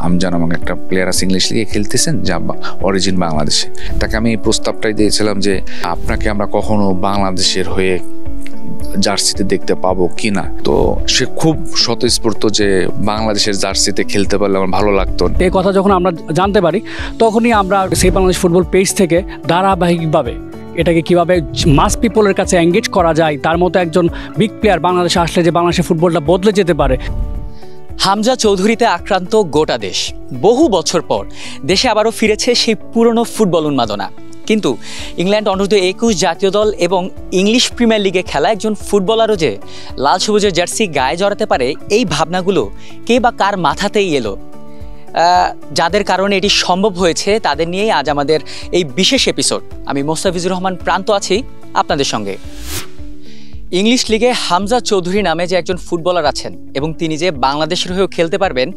আমজান আমাকে একটা প্লেয়ার আছে ইংলিশ লিগে খেলতেছেন যা অরিজিন বাংলাদেশে, তাকে আমি এই প্রস্তাবটাই দিয়েছিলাম যে আপনাকে আমরা কখনো বাংলাদেশের হয়ে জার্সিতে দেখতে পাবো কিনা। তো সে খুব স্বতঃস্ফূর্ত যে বাংলাদেশের জার্সিতে খেলতে পারলে আমার ভালো লাগতো। এই কথা যখন আমরা জানতে পারি তখনই আমরা সেই বাংলাদেশ ফুটবল পেজ থেকে ধারাবাহিকভাবে এটাকে কীভাবে মাস পিপলের কাছে এঙ্গেজ করা যায়, তার মতো একজন বিগ প্লেয়ার বাংলাদেশে আসলে যে বাংলাদেশের ফুটবলটা বদলে যেতে পারে। হামজা চৌধুরীতে আক্রান্ত গোটা দেশ। বহু বছর পর দেশে আবারও ফিরেছে সেই পুরনো ফুটবল উন্মাদনা। কিন্তু ইংল্যান্ড অনূর্ধ্ব-21 জাতীয় দল এবং ইংলিশ প্রিমিয়ার লিগে খেলা একজন ফুটবলারও যে লাল সবুজের জার্সি গায়ে জড়াতে পারে, এই ভাবনাগুলো কে বা কার মাথাতেই এলো? যাদের কারণে এটি সম্ভব হয়েছে তাদের নিয়েই আজ আমাদের এই বিশেষ এপিসোড। আমি মোস্তাফিজুর রহমান প্রান্ত আছি আপনাদের সঙ্গে। ইংলিশ লিগে হামজা চৌধুরী নামে যে একজন ফুটবলার আছেন এবং তিনি যে বাংলাদেশের হয়েও খেলতে পারবেন,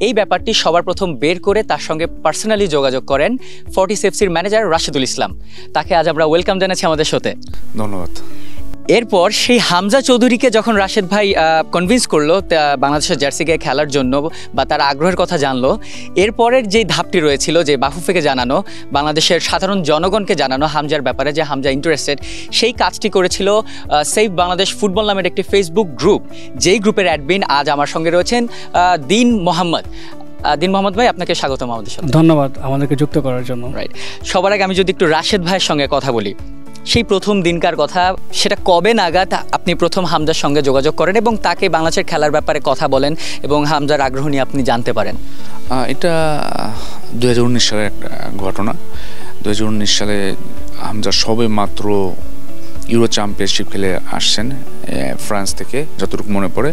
এই ব্যাপারটি সবার প্রথম বের করে তার সঙ্গে পার্সোনালি যোগাযোগ করেন ফর্টিস এফসির ম্যানেজার রাশেদুল ইসলাম। তাকে আজ আমরা ওয়েলকাম জানাচ্ছি আমাদের সাথে। ধন্যবাদ। এরপর সেই হামজা চৌধুরীকে যখন রাশেদ ভাই কনভিন্স করলো বাংলাদেশের জার্সি গায়ে খেলার জন্য বা তার আগ্রহের কথা জানলো, এরপরের যে ধাপটি রয়েছিল যে বাফুফেকে জানানো, বাংলাদেশের সাধারণ জনগণকে জানানো হামজার ব্যাপারে যে হামজা ইন্টারেস্টেড, সেই কাজটি করেছিল সেভ বাংলাদেশ ফুটবল নামের একটি ফেসবুক গ্রুপ, যেই গ্রুপের অ্যাডমিন আজ আমার সঙ্গে রয়েছেন দিন মোহাম্মদ। দিন মোহাম্মদ ভাই, আপনাকে স্বাগতম আমাদের সাথে। ধন্যবাদ আমাদেরকে যুক্ত করার জন্য। রাইট, সবার আগে আমি যদি একটু রাশেদ ভাইয়ের সঙ্গে কথা বলি, সেই প্রথম দিনকার কথা, সেটা কবে নাগাদ আপনি প্রথম হামজার সঙ্গে যোগাযোগ করেন এবং তাকে বাংলাদেশের খেলার ব্যাপারে কথা বলেন এবং হামজার আগ্রহ নিয়ে আপনি জানতে পারেন? এটা 2019 সালের একটা ঘটনা। 2019 সালে হামজা সবে মাত্র ইউরো চ্যাম্পিয়নশিপ খেলে আসছেন ফ্রান্স থেকে, যতটুকু মনে পড়ে।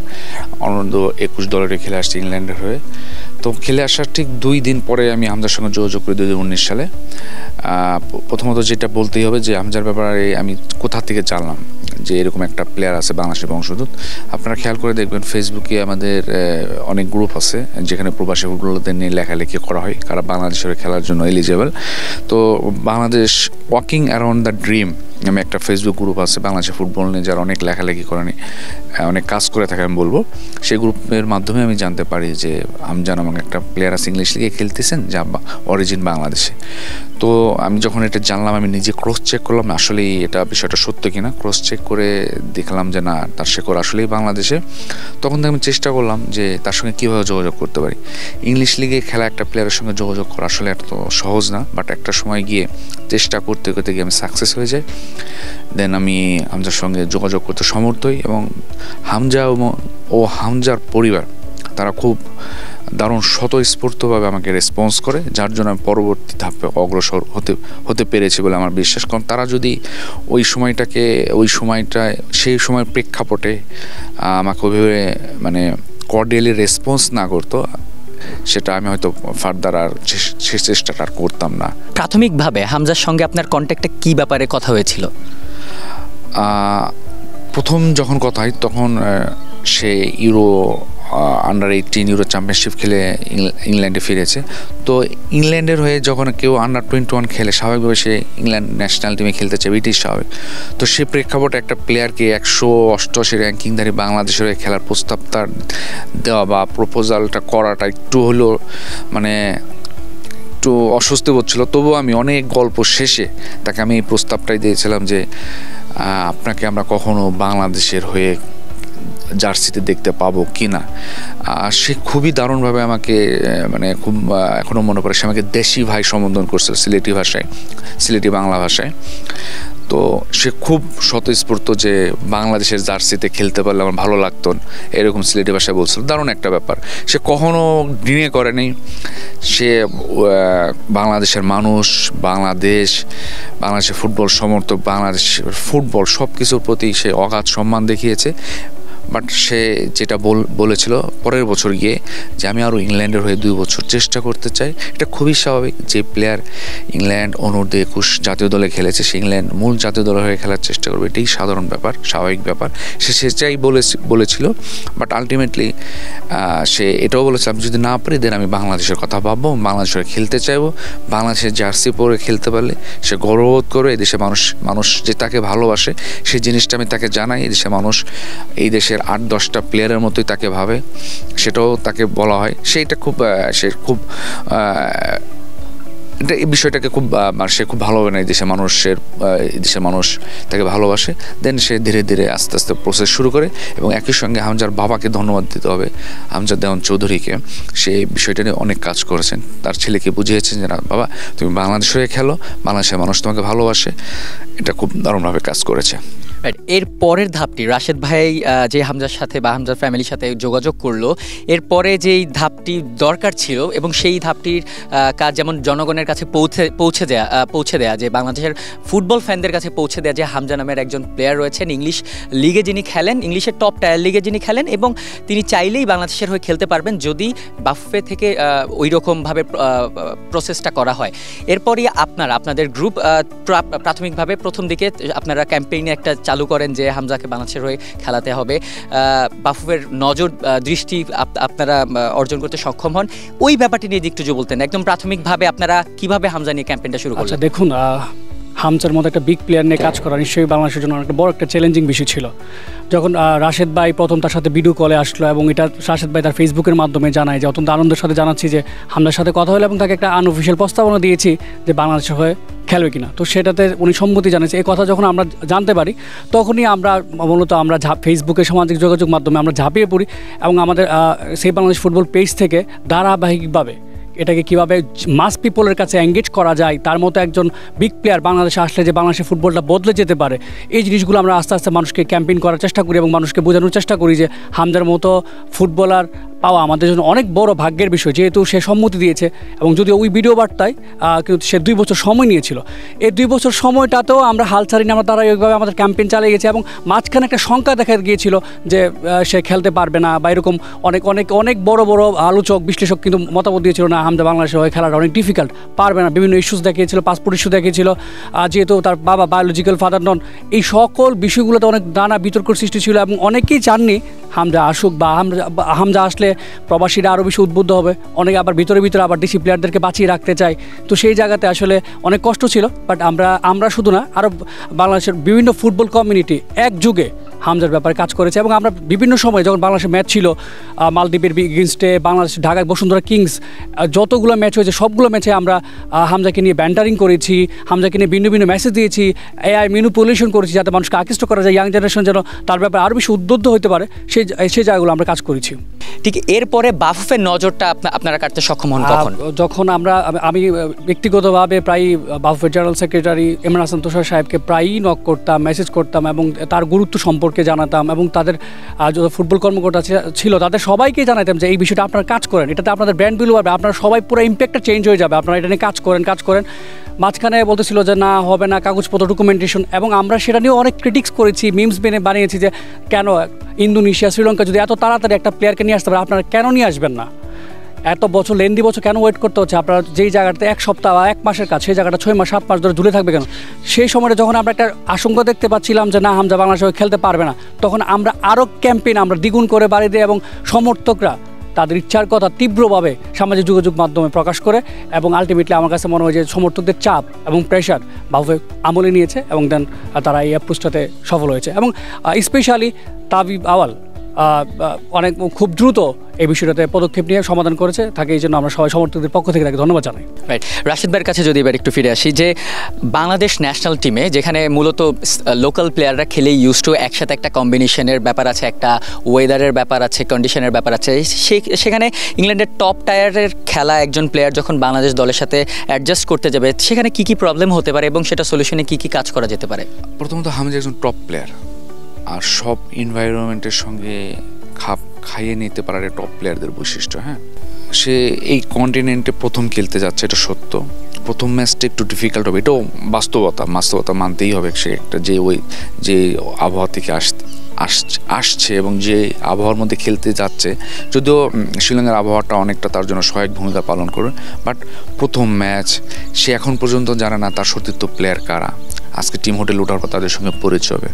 অনূর্ধ্ব-21 দলের খেলে আসছে ইংল্যান্ডের হয়ে। তো খেলে আসার ঠিক 2 দিন পরে আমি হামজার সঙ্গে যোগাযোগ করি 2019 সালে। প্রথমত যেটা বলতেই হবে যে হামজার ব্যাপারে আমি কোথা থেকে জানলাম যে এরকম একটা প্লেয়ার আছে বাংলাদেশের বংশোদ্ভূত। আপনারা খেয়াল করে দেখবেন ফেসবুকে আমাদের অনেক গ্রুপ আছে যেখানে প্রবাসী ফুটবলারদের নিয়ে লেখালেখি করা হয় কারা বাংলাদেশের খেলার জন্য এলিজেবল। তো Bangladesh walking around the dream নামে একটা ফেসবুক গ্রুপ আছে বাংলাদেশের ফুটবল নিয়ে, যারা অনেক লেখালেখি করেনি, অনেক কাজ করে থাকে আমি বলবো। সেই গ্রুপের মাধ্যমে আমি জানতে পারি যে আমজান আমাকে একটা প্লেয়ার আছে ইংলিশ লিগে খেলতেছেন যা অরিজিন বাংলাদেশে। তো আমি যখন এটা জানলাম আমি নিজে ক্রস চেক করলাম আসলেই এটা বিষয়টা সত্য কিনা। ক্রস চেক করে দেখলাম যে না, তার শেকড় আসলেই বাংলাদেশে। তখন আমি চেষ্টা করলাম যে তার সঙ্গে কীভাবে যোগাযোগ করতে পারি। ইংলিশ লিগে খেলা একটা প্লেয়ারের সঙ্গে যোগাযোগ করা আসলে এত সহজ না, বাট একটা সময় গিয়ে চেষ্টা করতে করতে গিয়ে আমি সাকসেস হয়ে যাই। দেন আমি হামজার সঙ্গে যোগাযোগ করতে সমর্থ হই এবং হামজা ও হামজার পরিবার তারা খুব দারুণ স্বতঃস্ফূর্তভাবে আমাকে রেসপন্স করে, যার জন্য আমি পরবর্তী ধাপে অগ্রসর হতে পেরেছি বলে আমার বিশ্বাস। কারণ তারা যদি ওই সময়টায় সেই সময়ের প্রেক্ষাপটে আমাকে ওইভাবে মানে কর্ডিয়ালি রেসপন্স না করতো, সেটা আমি হয়তো ফার্দার আর সে চেষ্টাটা আর করতাম না। প্রাথমিকভাবে হামজার সঙ্গে আপনার কন্ট্যাক্টে কী ব্যাপারে কথা হয়েছিল? প্রথম যখন কথা হয় তখন সে আন্ডার-18 ইউরো চ্যাম্পিয়নশিপ খেলে ইংল্যান্ডে ফিরেছে। তো ইংল্যান্ডের হয়ে যখন কেউ আন্ডার-21 খেলে স্বাভাবিকভাবে সে ইংল্যান্ড ন্যাশনাল টিমে খেলতে চায়, এটাই স্বাভাবিক। তো সে প্রেক্ষাপটে একটা প্লেয়ারকে 188 র্যাঙ্কিংধারী বাংলাদেশের হয়ে খেলার প্রস্তাবটা দেওয়া বা প্রপোজালটা করাটা একটু হলেও মানে একটু অস্বস্তি হচ্ছিল। তবুও আমি অনেক গল্প শেষে তাকে আমি এই প্রস্তাবটাই দিয়েছিলাম যে আপনাকে আমরা কখনো বাংলাদেশের হয়ে জার্সিতে দেখতে পাবো কিনা। সে খুবই দারুণভাবে আমাকে মানে খুব এখনও মনে পড়ে, সে আমাকে দেশি ভাই সম্বোধন করছিল সিলেটি বাংলা ভাষায়। তো সে খুব স্বতঃস্ফূর্ত যে বাংলাদেশের জার্সিতে খেলতে পারলে আমার ভালো লাগতো, এরকম সিলেটি ভাষায় বলছিল। দারুণ একটা ব্যাপার। সে কখনো ডিনে করেনি। সে বাংলাদেশের মানুষ, বাংলাদেশের ফুটবল সমর্থক, বাংলাদেশের ফুটবল সব কিছুর প্রতি সে অগাধ সম্মান দেখিয়েছে। বাট সে যেটা বলেছিল পরের বছর গিয়ে যে আমি আরও ইংল্যান্ডের হয়ে 2 বছর চেষ্টা করতে চাই। এটা খুবই স্বাভাবিক, যে প্লেয়ার ইংল্যান্ড অনূর্ধ্ব-21 জাতীয় দলে খেলেছে সে ইংল্যান্ড মূল জাতীয় দলে হয়ে খেলার চেষ্টা করবে, এটাই সাধারণ ব্যাপার, স্বাভাবিক ব্যাপার। সে সেটাই বলেছিল। বাট আলটিমেটলি সে এটাও বলেছে আমি যদি না পারি দেন আমি বাংলাদেশের কথা ভাববো, বাংলাদেশের খেলতে চাইবো। বাংলাদেশের জার্সি পরে খেলতে পারলে সে গর্ববোধ করবে। এই দেশে মানুষ যে তাকে ভালোবাসে সেই জিনিসটা আমি তাকে জানাই। এই দেশের মানুষ, এই দেশের বাংলাদেশের 8-10টা প্লেয়ারের মতোই তাকে ভাবে, সেটাও তাকে বলা হয়। সে খুব এটা এই বিষয়টাকে সে খুব ভালোভাবে নেয়। দেশের মানুষ তাকে ভালোবাসে। দেন সে ধীরে ধীরে আস্তে আস্তে প্রসেস শুরু করে। এবং একই সঙ্গে হামজার বাবাকে ধন্যবাদ দিতে হবে, আমজাদ দেওয়ান চৌধুরীকে। সে বিষয়টা নিয়ে অনেক কাজ করেছেন, তার ছেলেকে বুঝিয়েছেন যে না বাবা, তুমি বাংলাদেশ হয়ে খেলো, বাংলাদেশের মানুষ তোমাকে ভালোবাসে। এটা খুব দারুণভাবে কাজ করেছে। এর পরের ধাপটি রাশেদ ভাই যে হামজার সাথে বা হামজার ফ্যামিলির সাথে যোগাযোগ করলো, এরপরে যেই ধাপটি দরকার ছিল এবং সেই ধাপটির কাজ যেমন জনগণের কাছে পৌঁছে দেয়া যে বাংলাদেশের ফুটবল ফ্যানদের কাছে পৌঁছে দেয়া যে হামজা নামের একজন প্লেয়ার রয়েছেন ইংলিশ লিগে যিনি খেলেন, ইংলিশের টপ টায়ার লিগে যিনি খেলেন, এবং তিনি চাইলেই বাংলাদেশের হয়ে খেলতে পারবেন যদি বাফে থেকে ওই রকমভাবে প্রসেসটা করা হয়। এরপরই আপনাদের গ্রুপ প্রাথমিকভাবে প্রথম দিকে আপনারা ক্যাম্পেইনে একটা চালু করেন যে হামজাকে বাংলাদেশের হয়ে খেলাতে হবে। বাফুফের নজর দৃষ্টি আপনারা অর্জন করতে সক্ষম হন। ওই ব্যাপারটি নিয়ে একটু যদি বলতেন, একদম প্রাথমিকভাবে আপনারা কিভাবে হামজা নিয়ে ক্যাম্পেইনটা শুরু করলেন? দেখুন, হামজার মতো একটা বিগ প্লেয়ার নিয়ে কাজ করা নিশ্চয়ই বাংলাদেশের জন্য অনেকটা বড় একটা চ্যালেঞ্জিং বিষয় ছিল। যখন রাশেদ ভাই প্রথম তার সাথে ভিডিও কলে আসলো এবং এটা রাশেদ ভাই তার ফেসবুকের মাধ্যমে জানায় যে অত্যন্ত আনন্দের সাথে জানাচ্ছি যে হামজার সাথে কথা হলো এবং তাকে একটা আনঅফিশিয়াল প্রস্তাবনা দিয়েছি যে বাংলাদেশের হয়ে খেলবে কিনা। তো সেটাতে উনি সম্মতি জানিয়েছে। এই কথা যখন আমরা জানতে পারি তখনই আমরা ফেসবুকে সামাজিক যোগাযোগ মাধ্যমে আমরা ঝাঁপিয়ে পড়ি এবং আমাদের সেই বাংলাদেশ ফুটবল পেজ থেকে ধারাবাহিকভাবে এটাকে কীভাবে মাস পিপলের কাছে এঙ্গেজ করা যায়, তার মতো একজন বিগ প্লেয়ার বাংলাদেশে আসলে যে বাংলাদেশের ফুটবলটা বদলে যেতে পারে, এই জিনিসগুলো আমরা আস্তে আস্তে মানুষকে ক্যাম্পেইন করার চেষ্টা করি এবং মানুষকে বোঝানোর চেষ্টা করি যে হামজার মতো ফুটবলার পাওয়া আমাদের জন্য অনেক বড় ভাগ্যের বিষয়, যেহেতু সে সম্মতি দিয়েছে। এবং যদিও ওই ভিডিও বার্তায় কিন্তু সে 2 বছর সময় নিয়েছিল, এই 2 বছর সময়টাতেও আমরা হাল ছাড়িনি, আমরা তারা ওইভাবে আমাদের ক্যাম্পেইন চালিয়ে গেছি। এবং মাঝখানে একটা সংখ্যা দেখা গিয়েছিল যে সে খেলতে পারবে না বা এরকম অনেক বড় বড় আলোচক বিশ্লেষক কিন্তু মতামত দিয়েছিল না হামজা বাংলাদেশে হয়ে খেলাটা অনেক ডিফিকাল্ট, পারবে না। বিভিন্ন ইস্যুস দেখিয়েছিল, পাসপোর্ট ইস্যু দেখিয়েছিল, যেহেতু তার বাবা বায়োলজিক্যাল ফাদার নন। এই সকল বিষয়গুলোতে অনেক নানা বিতর্ক সৃষ্টি ছিল এবং অনেকেই চাননি হামজা আসুক বা হামজা আসলে প্রবাসীরা আরও বেশি উদ্বুদ্ধ হবে। অনেকে আবার ভিতরে আবার দেশি প্লেয়ারদেরকে বাঁচিয়ে রাখতে চায়। তো সেই জায়গাতে আসলে অনেক কষ্ট ছিল। বাট আমরা শুধু না, আরও বাংলাদেশের বিভিন্ন ফুটবল কমিউনিটি একযুগে হামজার ব্যাপারে কাজ করেছে। এবং আমরা বিভিন্ন সময় যখন বাংলাদেশের ম্যাচ ছিল মালদ্বীপের এগেইনস্টে, বাংলাদেশ ঢাকায় বসুন্ধরা কিংস, যতগুলো ম্যাচ হয়েছে সবগুলো ম্যাচে আমরা হামজাকে নিয়ে ব্যান্টারিং করেছি, হামজাকে নিয়ে ভিন্ন মেসেজ দিয়েছি, এআই ম্যানিপুলেশন করেছি যাতে মানুষকে আকৃষ্ট করা যায়, ইয়াং জেনারেশন যেন তার ব্যাপারে আরও বেশি উদ্বুদ্ধ হতে পারে, সেই জায়গাগুলো আমরা কাজ করেছি। ঠিক এরপরে বাফুফের নজরটা আপনারা কাটতে সক্ষম হন কখন? যখন আমি ব্যক্তিগতভাবে প্রায় বাফুফের জেনারেল সেক্রেটারি ইমরান হাসান তুষার সাহেবকে প্রায়ই নক করতাম, মেসেজ করতাম এবং তার গুরুত্ব সম্পর্কে জানাতাম এবং তাদের যত ফুটবল কর্মকর্তা ছিল তাদের সবাইকে জানাতাম যে এই বিষয়টা আপনারা কাজ করেন, এটাতে আপনাদের ব্র্যান্ড বিল বাড়বে, আপনারা সবাই পুরো ইম্প্যাক্টটা চেঞ্জ হয়ে যাবে, আপনারা এটা নিয়ে কাজ করেন। মাঝখানে বলতেছিল যে না হবে না, কাগজপত্র ডকুমেন্টেশন, এবং আমরা সেটা নিয়েও অনেক ক্রিটিক্স করেছি, মিমস বানিয়েছি যে কেন ইন্দোনেশিয়া, শ্রীলঙ্কা যদি এত তাড়াতাড়ি একটা প্লেয়ারকে নিয়ে আসতে পারে, আপনারা কেন নিয়ে আসবেন না? এত বছর লেন্দি বছর কেন ওয়েট করতে হচ্ছে? আপনারা যেই জায়গাটাতে 1 সপ্তাহ বা 1 মাসের কাজ, সেই জায়গাটা 6 মাস 7 মাস ধরে ঝুলে থাকবে কেন? সেই সময়টা যখন আমরা একটা আশঙ্কা দেখতে পাচ্ছিলাম যে না হামজা বাংলাদেশে খেলতে পারবে না, তখন আমরা আরও ক্যাম্পেইন আমরা দ্বিগুণ করে বাড়িয়ে দিই এবং সমর্থকরা তাদের ইচ্ছার কথা তীব্রভাবে সামাজিক যোগাযোগ মাধ্যমে প্রকাশ করে এবং আলটিমেটলি আমার কাছে মনে হয় যে সমর্থকদের চাপ এবং প্রেশার বাফুফে আমলে নিয়েছে এবং দেন তারা এই অ্যাপ্রোচটাতে সফল হয়েছে। এবং স্পেশালি তাবিব আওয়াল অনেক খুব দ্রুত এই বিষয়টাতে পদক্ষেপ নিয়ে সমাধান করেছে তাকে, এই জন্য আমরা সবাই সমর্থকদের পক্ষ থেকে তাকে ধন্যবাদ জানাই। রাইট, রাশিদ ভাইয়ের কাছে যদি এবার একটু ফিরে আসি, যে বাংলাদেশ ন্যাশনাল টিমে যেখানে মূলত লোকাল প্লেয়াররা খেলেই ইউজ টু, একসাথে একটা কম্বিনেশনের ব্যাপার আছে, একটা ওয়েদারের ব্যাপার আছে, কন্ডিশনের ব্যাপার আছে, সেখানে ইংল্যান্ডের টপ টায়ারের খেলা একজন প্লেয়ার যখন বাংলাদেশ দলের সাথে অ্যাডজাস্ট করতে যাবে, সেখানে কী প্রবলেম হতে পারে এবং সেটা সলিউশনে কী কাজ করা যেতে পারে? প্রথমত হামজা একজন টপ প্লেয়ার, আর সব এনভায়রনমেন্টের সঙ্গে খাপ খাইয়ে নিতে পারার টপ প্লেয়ারদের বৈশিষ্ট্য। হ্যাঁ, সে এই কন্টিনেন্টে প্রথম খেলতে যাচ্ছে, এটা সত্য। প্রথম ম্যাচটা একটু ডিফিকাল্ট হবে, এটাও বাস্তবতা মানতেই হবে। সে একটা যে আবহাওয়া থেকে আসছে এবং যে আবহাওয়ার মধ্যে খেলতে যাচ্ছে, যদিও শ্রীলঙ্কার আবহাওয়াটা অনেকটা তার জন্য সহায়ক ভূমিকা পালন করে, বাট প্রথম ম্যাচ, সে এখন পর্যন্ত জানে না তার সতীর্থ প্লেয়ার কারা। আজকে টিম হোটেল ওঠার পর তাদের সঙ্গে পরিচয় হবে,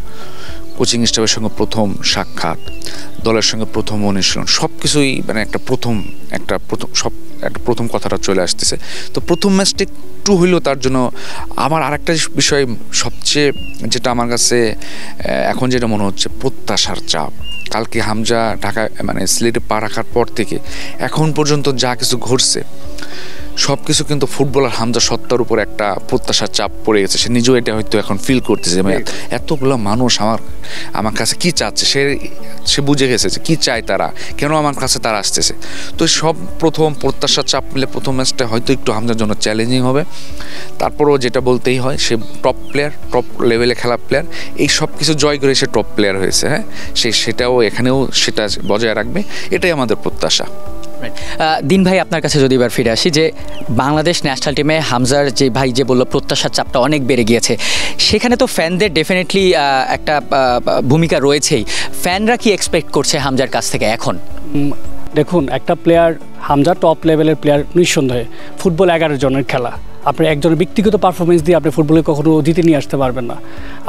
কোচিং স্টাফের সঙ্গে প্রথম সাক্ষাৎ, দলের সঙ্গে প্রথম অনুশীলন, সব কিছুই মানে একটা প্রথম একটা প্রথম কথাটা চলে আসতেছে। তো প্রথম ম্যাচটা একটু হইলেও তার জন্য আমার আরেকটা বিষয় সবচেয়ে যেটা আমার কাছে এখন যেটা মনে হচ্ছে, প্রত্যাশার চাপ। কালকে হামজা ঢাকায় মানে সিলেটে পা রাখার পর থেকে এখন পর্যন্ত যা কিছু ঘটছে সব কিছু কিন্তু ফুটবলার হামজা সত্তার উপর একটা প্রত্যাশার চাপ পড়ে গেছে। সে নিজেও এটা হয়তো এখন ফিল করতেছে, এতগুলো মানুষ আমার কাছে কি চাচ্ছে, সে বুঝে গেছে যে কী চায় তারা, কেন আমার কাছে তারা আসতেছে। তো সব প্রথম প্রত্যাশার চাপ মিলে প্রথম ম্যাচটা হয়তো একটু হামজার জন্য চ্যালেঞ্জিং হবে। তারপরেও যেটা বলতেই হয়, সে টপ প্লেয়ার, টপ লেভেলে খেলা প্লেয়ার, এই সব কিছু জয় করে সে টপ প্লেয়ার হয়েছে। হ্যাঁ, সেটাও এখানেও সেটা বজায় রাখবে, এটাই আমাদের প্রত্যাশা। দিন ভাই, আপনার কাছে যদি এবার ফিরে আসি, যে বাংলাদেশ ন্যাশনাল টিমে হামজার যে ভাই যে বললো প্রত্যাশার চাপটা অনেক বেড়ে গিয়েছে, সেখানে তো ফ্যানদের ডেফিনেটলি একটা ভূমিকা রয়েছেই। ফ্যানরা কি এক্সপেক্ট করছে হামজার কাছ থেকে এখন? দেখুন, একটা প্লেয়ার হামজা টপ লেভেলের প্লেয়ার নিঃসন্দেহে। ফুটবল 11 জনের খেলা, আপনি একজনের ব্যক্তিগত পারফরমেন্স দিয়ে আপনি ফুটবলে কখনো জিতে নিয়ে আসতে পারবেন না।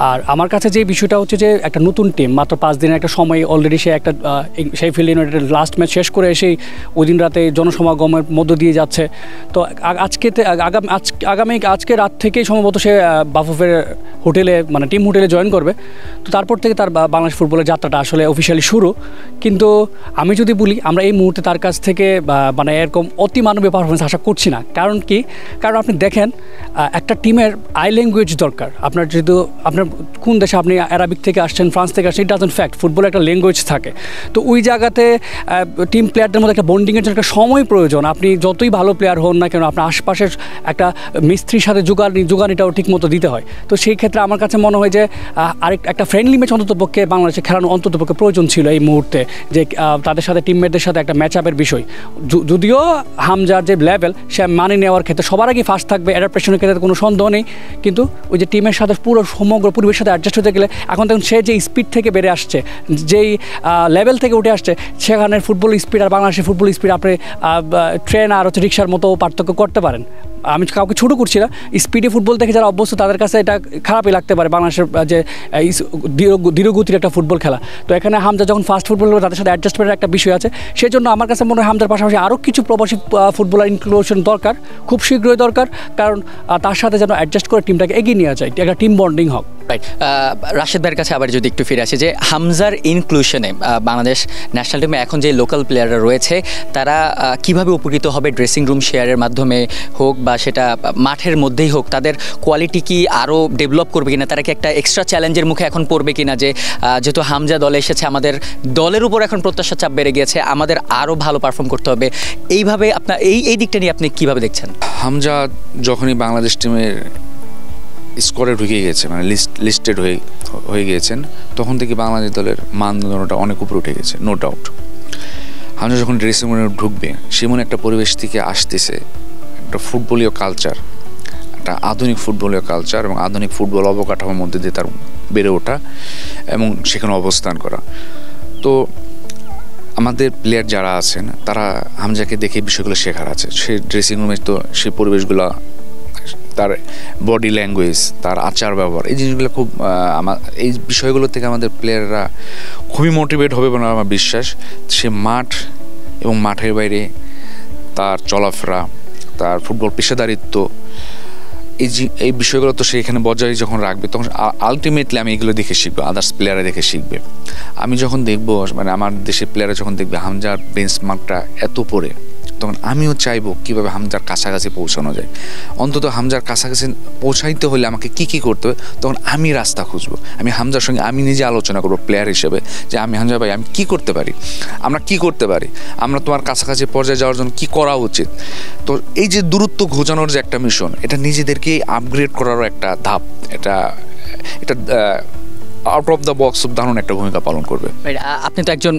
আর আমার কাছে যে বিষয়টা হচ্ছে যে একটা নতুন টিম, মাত্র 5 দিনের একটা সময় অলরেডি সে একটা সেই ফিল্ড ইউনাইটেড লাস্ট ম্যাচ শেষ করে এসেই ওই দিন রাতে জনসমাগমের মধ্য দিয়ে যাচ্ছে। তো আজকে রাত থেকেই সম্ভবত সে বাফুফের হোটেলে মানে টিম হোটেলে জয়েন করবে। তো তারপর থেকে তার বাংলাদেশ ফুটবলের যাত্রাটা আসলে অফিসিয়ালি শুরু। কিন্তু আমি যদি বলি, আমরা এই মুহূর্তে তার কাছ থেকে মানে এরকম অতি মানবীয় পারফরমেন্স আশা করছি না। কারণ কি? কারণ আপনি দেখেন, একটা টিমের আই ল্যাঙ্গুয়েজ দরকার। আপনার যেহেতু আপনার কোন দেশে আপনি আরবিক থেকে আসছেন, ফ্রান্স থেকে আসছেন, ইট ডাজন্ট ফ্যাক্ট, ফুটবলে একটা ল্যাঙ্গুয়েজ থাকে। তো ওই জায়গাতে টিম প্লেয়ারদের মধ্যে একটা বন্ডিংয়ের জন্য একটা সময় প্রয়োজন। আপনি যতই ভালো প্লেয়ার হন না কেন, আপনার আশপাশের একটা মিস্ত্রির সাথে যোগানিটাও ঠিক মতো দিতে হয়। তো সেই ক্ষেত্রে আমার কাছে মনে হয় যে একটা ফ্রেন্ডলি ম্যাচ অন্ততপক্ষে বাংলাদেশে খেলানো অন্ততপক্ষে প্রয়োজন ছিল এই মুহূর্তে, যে তাদের সাথে টিমমেটদের সাথে একটা ম্যাচ আপের বিষয়। যদিও হামজার যে লেভেল, সে মানিয়ে নেওয়ার ক্ষেত্রে সবার আগে ফার্স্ট থাকবে, অ্যাডাপ্টেশনের ক্ষেত্রে কোনো সন্দেহ নেই। কিন্তু ওই যে টিমের সাথে পুরো সমগ্র পরিবেশের সাথে অ্যাডজাস্ট হতে গেলে এখন দেখুন সে যে স্পিড থেকে বেড়ে আসছে, যেই লেভেল থেকে উঠে আসছে, সেখানের ফুটবল স্পিড আর বাংলাদেশের ফুটবল স্পিড আপনি ট্রেন আর রিক্সার মতো পার্থক্য করতে পারেন। আমি কাউকে ছোটো করছি না, স্পিডে ফুটবল দেখে যারা অভ্যস্ত তাদের কাছে এটা খারাপই লাগতে পারে, বাংলাদেশের যে ধীরগতির একটা ফুটবল খেলা। তো এখানে হামজা যখন ফাস্ট ফুটবল খেলে তাদের সাথে অ্যাডজাস্টমেন্টের একটা বিষয় আছে। সেই জন্য আমার কাছে মনে হয় হামজার পাশাপাশি আরও কিছু প্রবাসী ফুটবলার ইনক্লুশন দরকার, খুব শীঘ্রই দরকার। কারণ তার সাথে যেন অ্যাডজাস্ট করে টিমটাকে এগিয়ে নিয়ে যায়, একটা টিম বন্ডিং হোক। রাইট, রাশেদ ভাইয়ের কাছে আবার যদি একটু ফিরে আসে, যে হামজার ইনক্লুশনে বাংলাদেশ ন্যাশনাল টিমে এখন যে লোকাল প্লেয়াররা রয়েছে তারা কিভাবে উপকৃত হবে? ড্রেসিং রুম শেয়ারের মাধ্যমে হোক বা সেটা মাঠের মধ্যেই হোক, তাদের কোয়ালিটি কি আরও ডেভেলপ করবে কিনা? তারা কি একটা এক্সট্রা চ্যালেঞ্জের মুখে এখন পড়বে কিনা, যে যেহেতু হামজা দলে এসেছে, আমাদের দলের উপর এখন প্রত্যাশার চাপ বেড়ে গিয়েছে, আমাদের আরও ভালো পারফর্ম করতে হবে? এইভাবে আপনার এই দিকটা নিয়ে আপনি কীভাবে দেখছেন? হামজা যখনই বাংলাদেশ টিমের স্কোরে ঢুকে গেছে, মানে লিস্টেড হয়ে গিয়েছেন, তখন থেকে বাংলাদেশ দলের মানদণ্ডটা অনেক উপরে উঠে গেছে, নো ডাউট। হামজা যখন ড্রেসিং রুমে ঢুকবে, সেমন একটা পরিবেশ থেকে আসতেছে একটা ফুটবলীয় কালচার, একটা আধুনিক ফুটবলীয় কালচার এবং আধুনিক ফুটবল অবকাঠামোর মধ্যে দিয়ে তার বেড়ে ওঠা এবং সেখানে অবস্থান করা। তো আমাদের প্লেয়ার যারা আছেন তারা হামজাকে দেখে বিষয়গুলো শেখার আছে। সে ড্রেসিং রুমে তো সেই পরিবেশগুলো, তার বডি ল্যাঙ্গুয়েজ, তার আচার ব্যবহার, এই জিনিসগুলো খুব এই বিষয়গুলো থেকে আমাদের প্লেয়াররা খুবই মোটিভেট হবে বলে আমার বিশ্বাস। সে মাঠ এবং মাঠের বাইরে তার চলাফেরা, তার ফুটবল পেশাদারিত্ব, এই বিষয়গুলো তো সে এখানে বজায় যখন রাখবে, তখন আলটিমেটলি আমি এগুলো দেখে শিখবো, আদার্স প্লেয়াররা দেখে শিখবে। আমি যখন দেখবো, মানে আমার দেশের প্লেয়াররা যখন দেখবে হামজার বেঞ্চমার্কটা এত পরে, তখন আমিও চাইবো কীভাবে হামজার কাছাকাছি পৌঁছানো যায়। অন্তত হামজার কাছাকাছি পৌঁছাইতে হলে আমাকে কী করতে হবে, তখন আমি রাস্তা খুঁজবো। আমি হামজার সঙ্গে আমি নিজে আলোচনা করবো প্লেয়ার হিসেবে, যে আমি হামজা ভাই, আমি কী করতে পারি, আমরা কী করতে পারি, আমরা তোমার কাছাকাছি পর্যায়ে যাওয়ার জন্য কী করা উচিত। তো এই যে দূরত্ব ঘোচানোর যে একটা মিশন, এটা নিজেদেরকে আপগ্রেড করারও একটা ধাপ, এটা আউট অফ দ্য বক্স দারুণ একটা ভূমিকা পালন করবে। আপনি তো একজন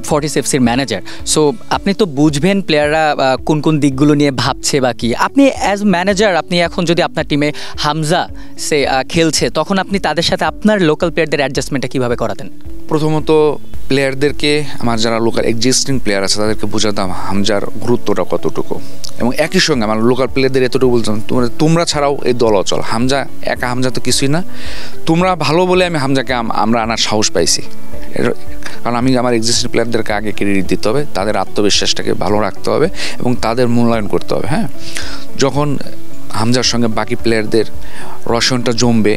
ফর্টিস এফসির ম্যানেজার, সো আপনি তো বুঝবেন প্লেয়াররা কোন কোন দিকগুলো নিয়ে ভাবছে বা কি। আপনি অ্যাজ ম্যানেজার, আপনি এখন যদি আপনার টিমে হামজা সে খেলছে, তখন আপনি তাদের সাথে আপনার লোকাল প্লেয়ারদের অ্যাডজাস্টমেন্টটা কীভাবে করাতেন? প্রথমত প্লেয়ারদেরকে, আমার যারা লোকাল এক্সিস্টিং প্লেয়ার আছে তাদেরকে বোঝাতাম হামজার গুরুত্বটা কতটুকু, এবং একই সঙ্গে আমার লোকাল প্লেয়ারদের এতটুকু বলতাম, তোমরা ছাড়াও এই দল অচল, হামজা তো কিছুই না, তোমরা ভালো বলে আমি হামজাকে আমরা আনার সাহস পাইছি। কারণ আমি আমার এক্সিস্টিং প্লেয়ারদেরকে আগে ক্রেডিট দিতে হবে, তাদের আত্মবিশ্বাসটাকে ভালো রাখতে হবে এবং তাদের মূল্যায়ন করতে হবে। হ্যাঁ, যখন হামজার সঙ্গে বাকি প্লেয়ারদের রসায়নটা জমবে,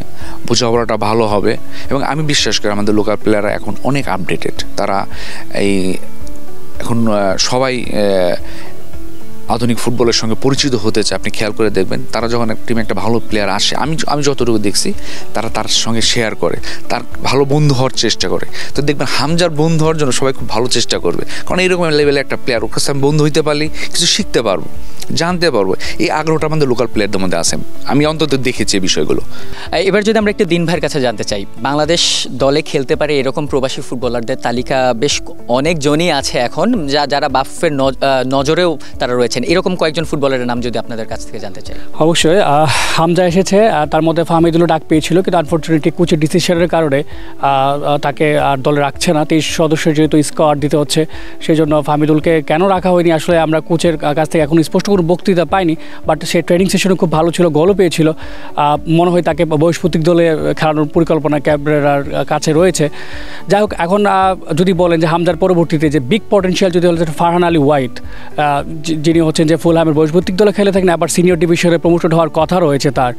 বোঝাপড়াটা ভালো হবে এবং আমি বিশ্বাস করি আমাদের লোকাল প্লেয়াররা এখন অনেক আপডেটেড। তারা এখন সবাই আধুনিক ফুটবলের সঙ্গে পরিচিত হতে চায়। আপনি খেয়াল করে দেখবেন তারা যখন টিমে একটা ভালো প্লেয়ার আসে, আমি যতটুকু দেখছি তারা তার সঙ্গে শেয়ার করে, তার ভালো বন্ধু হওয়ার চেষ্টা করে। তো দেখবেন হামজার বন্ধু হওয়ার জন্য সবাই খুব ভালো চেষ্টা করবে, কারণ এইরকম লেভেলে একটা প্লেয়ার, ওর কাছে আমি বন্ধু হইতে পারলে কিছু শিখতে পারবো, জানতে পারবো। এই আগ্রহটা আমাদের লোকাল প্লেয়ারদের মধ্যে আছে, আমি অন্তত দেখেছি এই বিষয়গুলো। এবার যদি আমরা একটু দিন ভাইয়ের কাছে জানতে চাই, বাংলাদেশ দলে খেলতে পারে এরকম প্রবাসী ফুটবলারদের তালিকা বেশ অনেকজনই আছে এখন, যারা বাফের নজরেও তারা রয়েছেন। এরকম কয়েকজন ফুটবলারের নাম যদি আপনাদের কাছ থেকে জানতে চাই। অবশ্যই হামজা এসেছে, তার মধ্যে ফাহমিদুলও ডাক পেয়েছিল, কিন্তু আনফর্চুনেটলি কোচের ডিসিশনের কারণে তাকে আর দলে রাখছে না। 23 সদস্যের যেহেতু স্কোয়াড দিতে হচ্ছে, সেই জন্য ফাহমিদুলকে কেন রাখা হয়নি আসলে আমরা কোচের কাছ থেকে এখন স্পষ্ট কোনো বক্তৃতা পাইনি, বাট সে ট্রেনিং সেশনে খুব ভালো ছিল, গোলও পেয়েছিল। মনে হয় তাকে বহিষ্পতিক দলে খেলানোর পরিকল্পনা ক্যাবরেরার কাছে রয়েছে। যাই হোক, এখন যদি বলেন যে হামজার পরবর্তীতে যে বিগ পটেনশিয়াল যদি হলে ফারহান আলী হোয়াইট, যিনি হচ্ছেন যে ফুলহামের বহিষ্পতিক দলে খেলে থাকেন, আবার সিনিয়র ডিভিশনে প্রমোটেড হওয়ার কথা রয়েছে তার,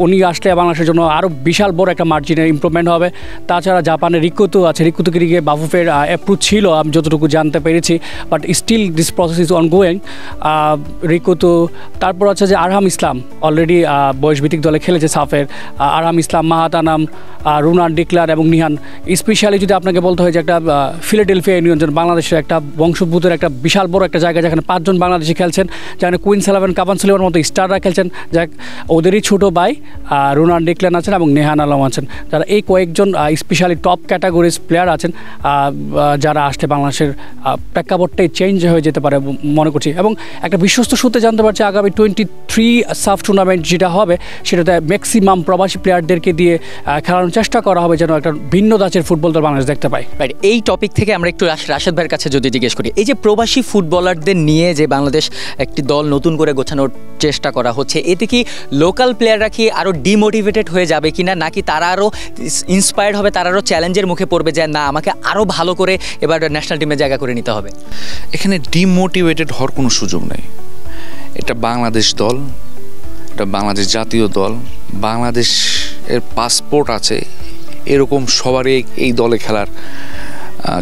উনি আসলে বাংলাদেশের জন্য আরও বিশাল বড় একটা মার্জিনের ইমপ্রুভমেন্ট হবে। তাছাড়া জাপানের রিকুতো আছে, রিকুতোকে গিয়ে বাফুফের অ্যাপ্রুভ ছিল আমি যতটুকু জানতে পেরেছি, but still this process is ongoing. রিকুতো, তারপর আছে যে আরহাম ইসলাম, অলরেডি বয়সভিত্তিক দলে খেলেছে সাফের, আরহাম ইসলাম, মাহাতানাম, রুনান ডিক্লার এবং নিহান। স্পেশালি যদি আপনাকে বলতে হয় যে একটা ফিলাডেলফিয়া ইউনিয়ন বাংলাদেশের একটা বংশোদ্ভূতের একটা বিশাল বড় একটা জায়গা, যেখানে 5 জন বাংলাদেশি খেলছেন, যেখানে কুইন্স ইলেভেন কাবান সুলেমানের মতো স্টাররা খেলছেন, যাক ওদেরই ছোটো ভাই রুনান ডিক্লান আছেন এবং নেহান আলম আছেন, যারা এই কয়েকজন স্পেশালি টপ ক্যাটাগরিজ প্লেয়ার আছেন, যারা আসলে বাংলাদেশের প্রেক্ষাপটটাই চেঞ্জ হয়ে যেতে পারে মনে করছি। এবং একটা বিশ্বস্ত সূত্রে জানতে পারছি আগামী 23 সাফ টুর্নামেন্ট যেটা হবে, সেটাতে ম্যাক্সিমাম প্রবাসী প্লেয়ারদেরকে দিয়ে খেলানোর চেষ্টা করা হবে, যেন একটা ভিন্ন ধাঁচের ফুটবল দল বাংলাদেশ দেখতে পাই। রাইট, এই টপিক থেকে আমরা একটু রাশেদ ভাইয়ের কাছে যদি জিজ্ঞেস করি, এই যে প্রবাসী ফুটবলারদের নিয়ে যে বাংলাদেশ একটি দল নতুন করে গোছানোর চেষ্টা করা হচ্ছে, এতে কি লোকাল প্লেয়াররা কি আরও ডিমোটিভেটেড হয়ে যাবে কিনা, নাকি তারা আরও ইন্সপায়ার্ড হবে, তারা আরও চ্যালেঞ্জের মুখে পড়বে যে না আমাকে আরও ভালো করে এবার ন্যাশনাল টিমে জায়গা করে নিতে হবে? এখানে ডিমোটিভেটেড হওয়ার কোনো সুযোগ নেই। এটা বাংলাদেশ দল, এটা বাংলাদেশ জাতীয় দল, বাংলাদেশের পাসপোর্ট আছে, এরকম সবারই এই দলে খেলার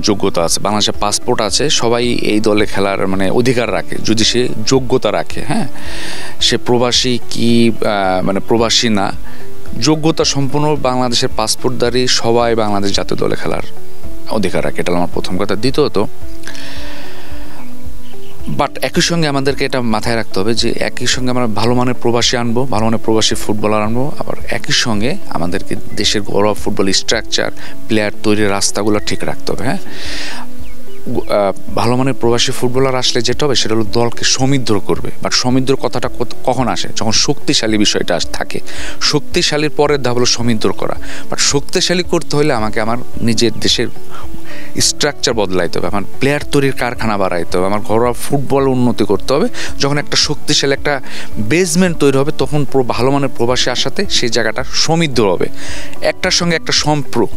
যোগ্যতা আছে। বাংলাদেশের পাসপোর্ট আছে, সবাই এই দলে খেলার মানে অধিকার রাখে যদি সে যোগ্যতা রাখে। হ্যাঁ, সে প্রবাসী কি মানে প্রবাসী না, যোগ্যতা সম্পূর্ণ বাংলাদেশের পাসপোর্টধারী সবাই বাংলাদেশ জাতীয় দলে খেলার অধিকার রাখে। এটা আমার প্রথম কথা। দ্বিতীয়ত, বাট একই সঙ্গে আমাদেরকে এটা মাথায় রাখতে হবে যে একই সঙ্গে আমরা ভালো মানের প্রবাসী আনবো, ভালো মানের প্রবাসী ফুটবলার আনবো, আবার একই সঙ্গে আমাদেরকে দেশের ঘরোয়া ফুটবল স্ট্রাকচার, প্লেয়ার তৈরির রাস্তাগুলো ঠিক রাখতে হবে। হ্যাঁ, ভালো মানের প্রবাসী ফুটবলার আসলে যেটা হবে সেটা হলো দলকে সমৃদ্ধ করবে। বাট সমৃদ্ধর কথাটা কখন আসে? যখন শক্তিশালী বিষয়টা থাকে। শক্তিশালীর পরের ধাপ হলো সমৃদ্ধ করা। বাট শক্তিশালী করতে হলে আমাকে আমার নিজের দেশের স্ট্রাকচার বদলাইতে হবে, আমার প্লেয়ার তৈরির কারখানা বাড়াইতে হবে, আমার ঘরোয়া ফুটবল উন্নতি করতে হবে। যখন একটা শক্তিশালী একটা বেসমেন্ট তৈরি হবে, তখন ভালো মানের প্রবাসী আসাতে সেই জায়গাটা সমৃদ্ধ হবে। একটার সঙ্গে একটা সম্পর্ক,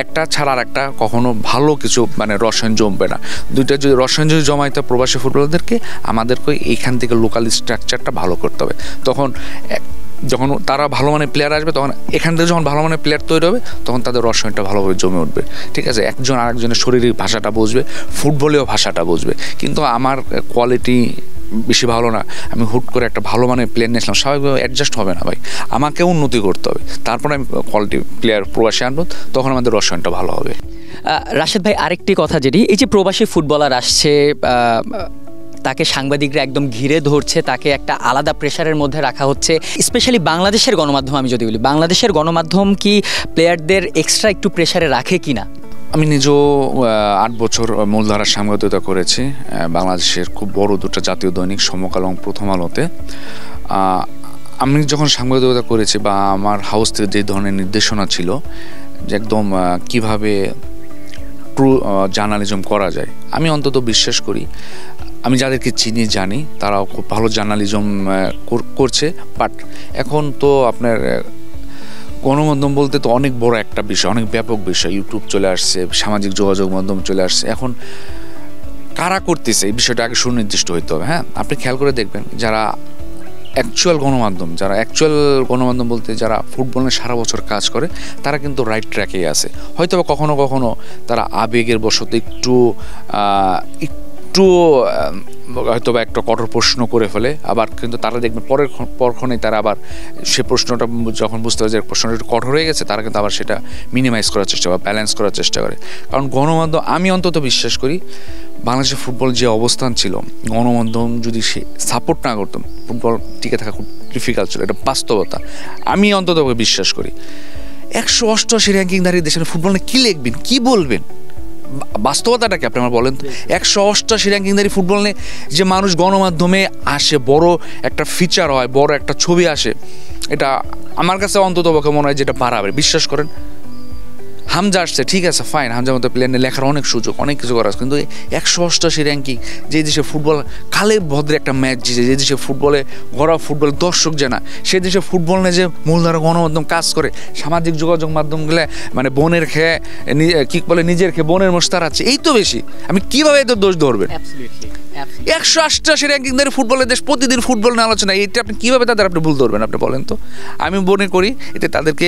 একটা ছাড়া আর একটা কখনো ভালো কিছু মানে রসায়ন জমবে না। দুইটা যদি রসায়ন যদি জমাইতে প্রবাসী ফুটবলারদেরকে, আমাদেরকে এইখান থেকে লোকাল স্ট্রাকচারটা ভালো করতে হবে। যখন তারা ভালো মানের প্লেয়ার আসবে, তখন এখান থেকে যখন ভালো মানের প্লেয়ার তৈরি হবে, তখন তাদের রসায়নটা ভালোভাবে জমে উঠবে। ঠিক আছে, একজন আরেকজনের শরীরের ভাষাটা বুঝবে, ফুটবলেও ভাষাটা বুঝবে। কিন্তু আমার কোয়ালিটি বেশি ভালো না, আমি হুট করে একটা ভালো মানের প্লেয়ার নিয়েছিলাম, স্বাভাবিকভাবে অ্যাডজাস্ট হবে না ভাই, আমাকে উন্নতি করতে হবে, তারপরে আমি কোয়ালিটি প্লেয়ার প্রবাসী আনবো, তখন আমাদের রসায়নটা ভালো হবে। রাশেদ ভাই, আরেকটি কথা যেটি, এই যে প্রবাসী ফুটবলার আসছে, তাকে সাংবাদিকরা একদম ঘিরে ধরছে, তাকে একটা আলাদা প্রেশারের মধ্যে রাখা হচ্ছে, স্পেশালি বাংলাদেশের গণমাধ্যম। আমি যদি বলি, বাংলাদেশের গণমাধ্যম কি প্লেয়ারদের এক্সট্রা একটু প্রেশারে রাখে কিনা? আমি নিজেও 8 বছর মূলধারার সাংবাদিকতা করেছি বাংলাদেশের খুব বড় দুটো জাতীয় দৈনিক, সমকাল এবং প্রথম আলোতে। আমি যখন সাংবাদিকতা করেছি বা আমার হাউস থেকে যে ধরনের নির্দেশনা ছিল যে একদম কিভাবে ট্রু জার্নালিজম করা যায়, আমি অন্তত বিশ্বাস করি, আমি যাদেরকে চিনি জানি তারাও খুব ভালো জার্নালিজম করছে। বাট এখন তো আপনার গণমাধ্যম বলতে তো অনেক বড় একটা বিষয়, অনেক ব্যাপক বিষয়। ইউটিউব চলে আসছে, সামাজিক যোগাযোগ মাধ্যম চলে আসছে। এখন কারা করতেছে এই বিষয়টা আগে সুনির্দিষ্ট হইতে হবে। হ্যাঁ, আপনি খেয়াল করে দেখবেন যারা অ্যাকচুয়াল গণমাধ্যম বলতে যারা ফুটবল নিয়ে সারা বছর কাজ করে, তারা কিন্তু রাইট ট্র্যাকেই আছে। হয়তো বা কখনো কখনো তারা আবেগের বশত একটু হয়তো বা একটা কঠোর প্রশ্ন করে ফেলে, আবার কিন্তু তারা দেখবেন পরক্ষণেই তারা আবার সে প্রশ্নটা যখন বুঝতে পারে যে প্রশ্নটা একটু কঠোর হয়ে গেছে, তারা কিন্তু আবার সেটা মিনিমাইজ করার চেষ্টা করে, ব্যালেন্স করার চেষ্টা করে। কারণ গণমাধ্যম, আমি অন্তত বিশ্বাস করি বাংলাদেশের ফুটবল যে অবস্থান ছিল, গণমাধ্যম যদি সে সাপোর্ট না করতো ফুটবল টিকে থাকা খুব ডিফিকাল্ট ছিল। এটা বাস্তবতা, আমি অন্তত বিশ্বাস করি। 188 র্যাঙ্কিংধারী দেশের ফুটবল নিয়ে কী লিখবেন, কী বলবেন? বাস্তবতাটা কি আপনি আমার বলেন তো? 188 র্যাঙ্কিংধারী ফুটবল নিয়ে যে মানুষ গণমাধ্যমে আসে, বড় একটা ফিচার হয়, বড় একটা ছবি আসে, এটা আমার কাছে অন্তত পক্ষে মনে হয় যেটা বাড়াবে। বিশ্বাস করেন, হামজা আসছে, ঠিক আছে, ফাইন, হামজার মতো প্লেয়ার নিয়ে লেখার অনেক সুযোগ, অনেক কিছু করার, কিন্তু 188 র্যাঙ্কিং, যে দেশে ফুটবল কালে ভদ্রে একটা ম্যাচ জিতে, যে দেশে ফুটবলে ঘরোয়া ফুটবল দর্শক জানা, সে দেশে ফুটবল নিয়ে যে মূলধারা গণমাধ্যম কাজ করে, সামাজিক যোগাযোগ মাধ্যমগুলো মানে বোনের খেয়ে কি বলে নিজের খেয়ে বোনের মোস্তার আছে, এই তো বেশি। আমি কীভাবে এত দোষ ধরবেন? 188 র্যাঙ্কিংধারী ফুটবলের দেশ, প্রতিদিন ফুটবল নিয়ে আলোচনা, এটা আপনি কীভাবে আপনি ভুল ধরবেন? আপনি বলেন তো। আমি মনে করি এতে তাদেরকে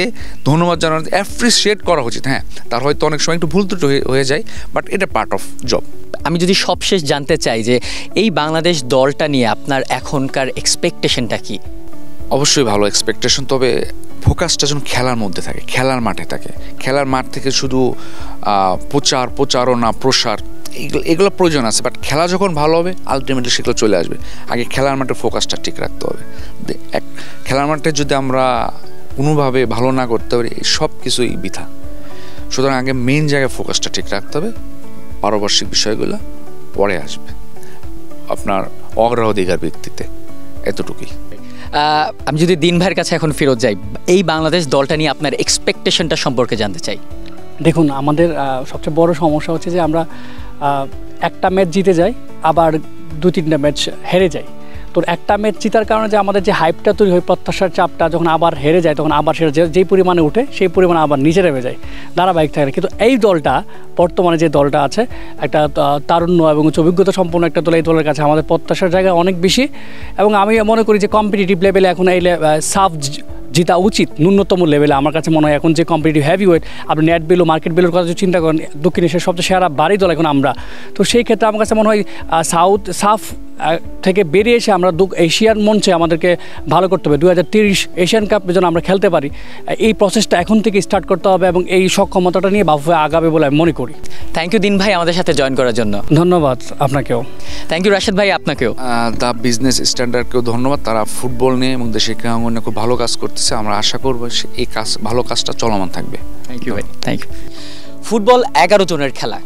ধন্যবাদ জানানো, অ্যাপ্রিসিয়েট করা উচিত। হ্যাঁ, তার হয়তো অনেক সময় একটু ভুল ত্রুটি হয়ে যায়, বাট এটা পার্ট অফ জব। আমি যদি সবশেষ জানতে চাই যে এই বাংলাদেশ দলটা নিয়ে আপনার এখনকার এক্সপেকটেশনটা কি? অবশ্যই ভালো এক্সপেকটেশন, তবে ফোকাসটা যেন খেলার মধ্যে থাকে, খেলার মাঠে থাকে। খেলার মাঠ থেকে শুধু প্রচারণা, প্রসার এগুলো প্রয়োজন আছে, বাট খেলা যখন ভালো হবে আলটিমেটলি সেগুলো চলে আসবে। আগে খেলার মাঠে ফোকাসটা ঠিক রাখতে হবে। খেলার মাঠে যদি আমরা কোনোভাবে ভালো না করতে পারি, সব কিছুই বৃথা। সুতরাং আগে মেইন জায়গায় ফোকাসটা ঠিক রাখতে হবে, পারপার্শ্বিক বিষয়গুলো পরে আসবে আপনার অগ্রাধিকার ভিত্তিতে, এতটুকুই। আমি যদি দিন ভাইয়ের কাছে এখন ফেরত যাই, এই বাংলাদেশ দলটা নিয়ে আপনার এক্সপেকটেশনটা সম্পর্কে জানতে চাই। দেখুন, আমাদের সবচেয়ে বড় সমস্যা হচ্ছে যে আমরা একটা ম্যাচ জিতে যাই, আবার 2-3টা ম্যাচ হেরে যাই। তো একটা ম্যাচ জিতার কারণে যে আমাদের যে হাইপটা তৈরি হয়, প্রত্যাশার চাপটা যখন আবার হেরে যায়, তখন আবার সেটা যেই পরিমাণে উঠে সেই পরিমাণে আবার নিচে নেমে যায়, ধারাবাহিক থাকে। কিন্তু এই দলটা, বর্তমানে যে দলটা আছে, একটা তারুণ্য এবং অভিজ্ঞতা সম্পন্ন একটা দল, এই দলের কাছে আমাদের প্রত্যাশার জায়গা অনেক বেশি। এবং আমি মনে করি যে কম্পিটিটিভ লেভেলে এখন এই সাফ জিতা উচিত ন্যূনতম লেভেলে। আমার কাছে মনে হয় এখন যে কম্পিটিটিভ হেভি ওয়েট, আপনি নেট ভ্যালু, মার্কেট ভ্যালুর কথা যদি চিন্তা করেন, দক্ষিণ এশিয়ার সবচেয়ে সেরা বাড়ি দল এখন আমরা। তো সেই ক্ষেত্রে আমার কাছে মনে হয় সাফ থেকে বেরিয়ে এসে আমরা এশিয়ার মঞ্চে আমাদেরকে ভালো করতে হবে। 2030 এশিয়ান কাপ যেন আমরা খেলতে পারি, এই প্রসেসটা এখন থেকে স্টার্ট করতে হবে এবং এই সক্ষমতাটা নিয়ে বাফুফে আগাবে বলে আমি মনে করি। থ্যাংক ইউ দিন ভাই আমাদের সাথে জয়েন করার জন্য। ধন্যবাদ আপনাকেও। থ্যাংক ইউ রাশেদ ভাই, আপনাকেও। দ্য বিজনেস স্ট্যান্ডার্ডকেও ধন্যবাদ, তারা ফুটবল নিয়ে এবং দেশের ক্রীড়াঙ্গনে খুব ভালো কাজ করতেছে। আমরা আশা করবো এই ভালো কাজটা চলমান থাকবে। থ্যাংক ইউ ভাই, থ্যাংক ইউ। ফুটবল 11 জনের খেলা,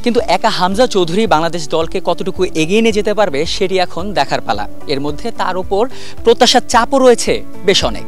কিন্তু একা হামজা চৌধুরী বাংলাদেশ দলকে কতটুকু এগিয়ে নিয়ে যেতে পারবে সেটি এখন দেখার পালা। এর মধ্যে তার উপর প্রত্যাশার চাপও রয়েছে বেশ অনেক।